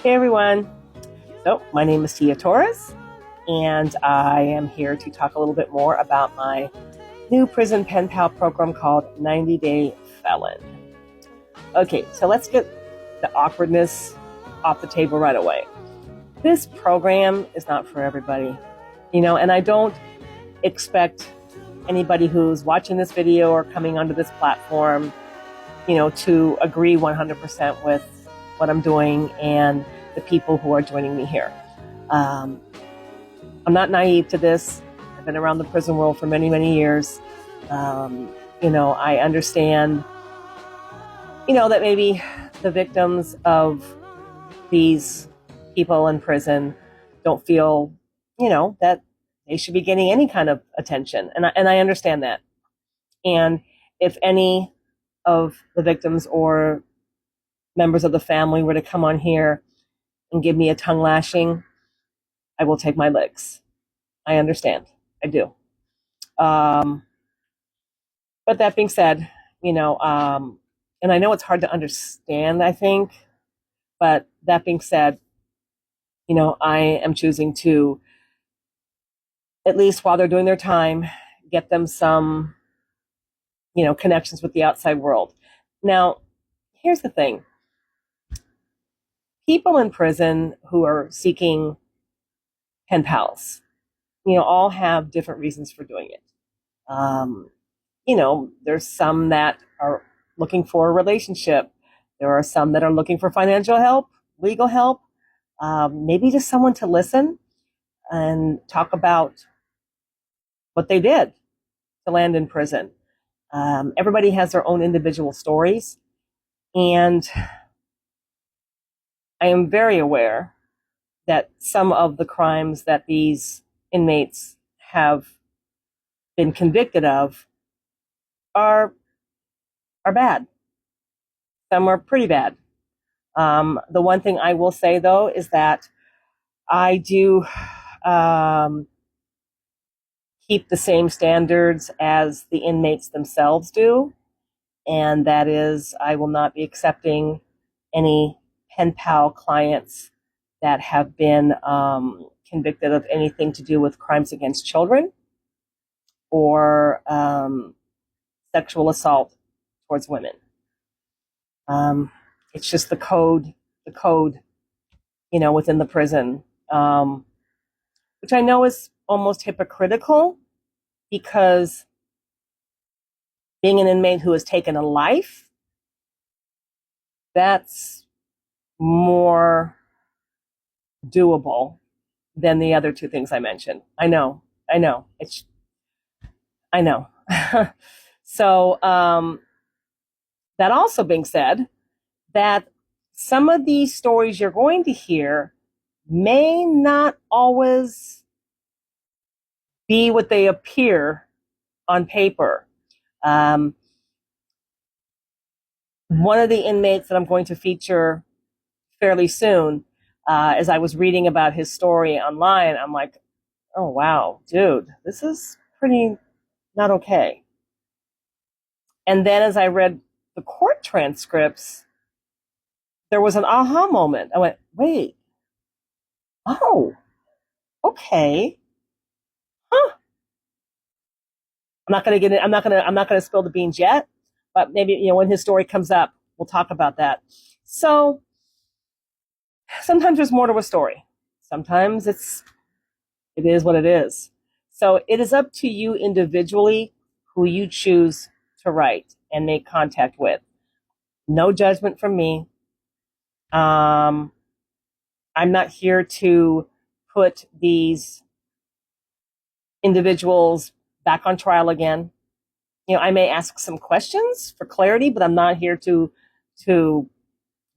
Hey everyone. So, my name is Tia Torres, and I am here to talk a little bit more about my new prison pen pal program called 90 Day Felon. Okay, so let's get the awkwardness off the table right away. This program is not for everybody, and I don't expect anybody who's watching this video or coming onto this platform, to agree 100% with what I'm doing and the people who are joining me here. I'm not naive to this. I've been around the prison world for many, many years. I understand, that maybe the victims of these people in prison don't feel, that they should be getting any kind of attention. And I understand that. And if any of the victims or members of the family were to come on here and give me a tongue lashing, I will take my licks. I understand. I do. But that being said, and I know it's hard to understand, I think, but that being said, I am choosing to, at least while they're doing their time, get them some, connections with the outside world. Now, here's the thing. People in prison who are seeking pen pals, all have different reasons for doing it. There's some that are looking for a relationship. There are some that are looking for financial help, legal help, maybe just someone to listen and talk about what they did to land in prison. Everybody has their own individual stories, and I am very aware that some of the crimes that these inmates have been convicted of are bad. Some are pretty bad. The one thing I will say, though, is that I do keep the same standards as the inmates themselves do, and that is I will not be accepting any pen pal clients that have been convicted of anything to do with crimes against children or sexual assault towards women. It's just the code, within the prison, which I know is almost hypocritical, because being an inmate who has taken a life, that's more doable than the other two things I mentioned. I know. I know. So, that also being said, that some of these stories you're going to hear may not always be what they appear on paper. One of the inmates that I'm going to feature fairly soon, as I was reading about his story online, I'm like, oh, wow, dude, this is pretty not okay. And then as I read the court transcripts, there was an aha moment. I went, wait, oh, okay. Huh. I'm not going to spill the beans yet, but maybe, when his story comes up, we'll talk about that. So sometimes there's more to a story. Sometimes it is what it is. So it is up to you individually who you choose to write and make contact with. No judgment from me. I'm not here to put these individuals back on trial again. I may ask some questions for clarity, but I'm not here to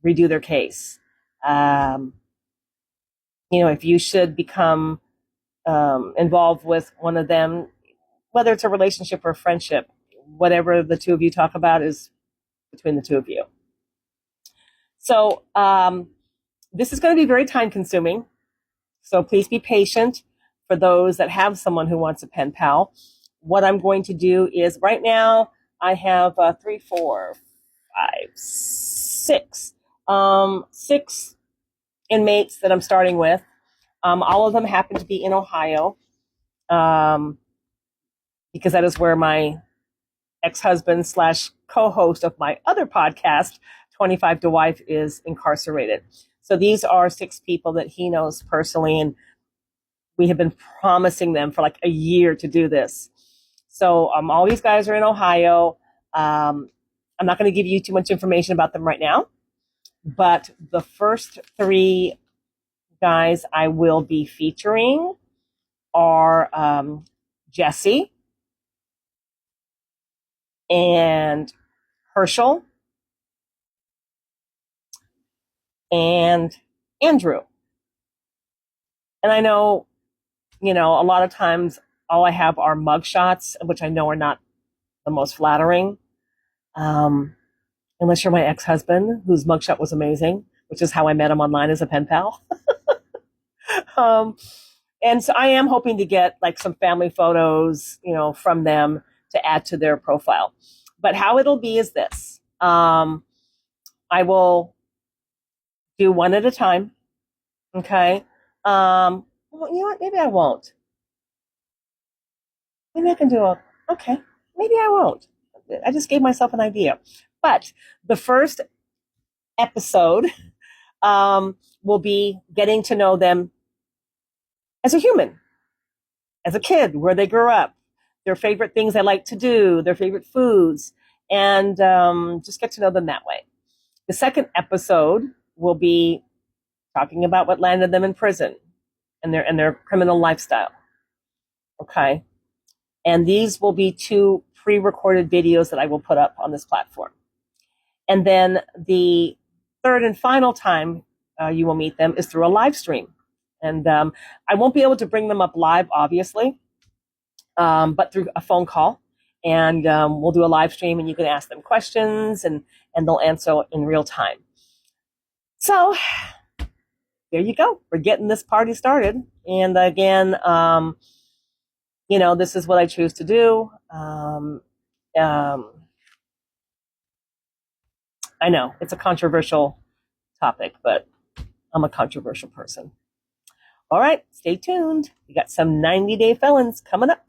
redo their case. If you should become involved with one of them, whether it's a relationship or a friendship, whatever the two of you talk about is between the two of you. So this is going to be very time consuming. So please be patient for those that have someone who wants a pen pal. What I'm going to do is, right now I have 3, 4, 5, 6, 6 inmates that I'm starting with. All of them happen to be in Ohio, because that is where my ex-husband slash co-host of my other podcast, 25 to Wife, is incarcerated. So these are 6 people that he knows personally, and we have been promising them for like a year to do this. So all these guys are in Ohio. I'm not going to give you too much information about them right now, but the first 3 guys I will be featuring are Jesse and Herschel and Andrew. And I know, a lot of times all I have are mugshots, which I know are not the most flattering. Unless you're my ex-husband, whose mugshot was amazing, which is how I met him online as a pen pal. And so I am hoping to get like some family photos, from them to add to their profile. But how it'll be is this. I will do one at a time. Okay. Well, you know what? Maybe I won't. Maybe I can okay. Maybe I won't. I just gave myself an idea. But the first episode will be getting to know them as a human, as a kid, where they grew up, their favorite things they like to do, their favorite foods, and just get to know them that way. The second episode will be talking about what landed them in prison and their criminal lifestyle. Okay. And these will be 2 pre-recorded videos that I will put up on this platform. And then the third and final time you will meet them is through a live stream. And I won't be able to bring them up live, obviously, but through a phone call. And we'll do a live stream, and you can ask them questions, and they'll answer in real time. So there you go. We're getting this party started. And again, this is what I choose to do. I know it's a controversial topic, but I'm a controversial person. All right, stay tuned. We got some 90-day felons coming up.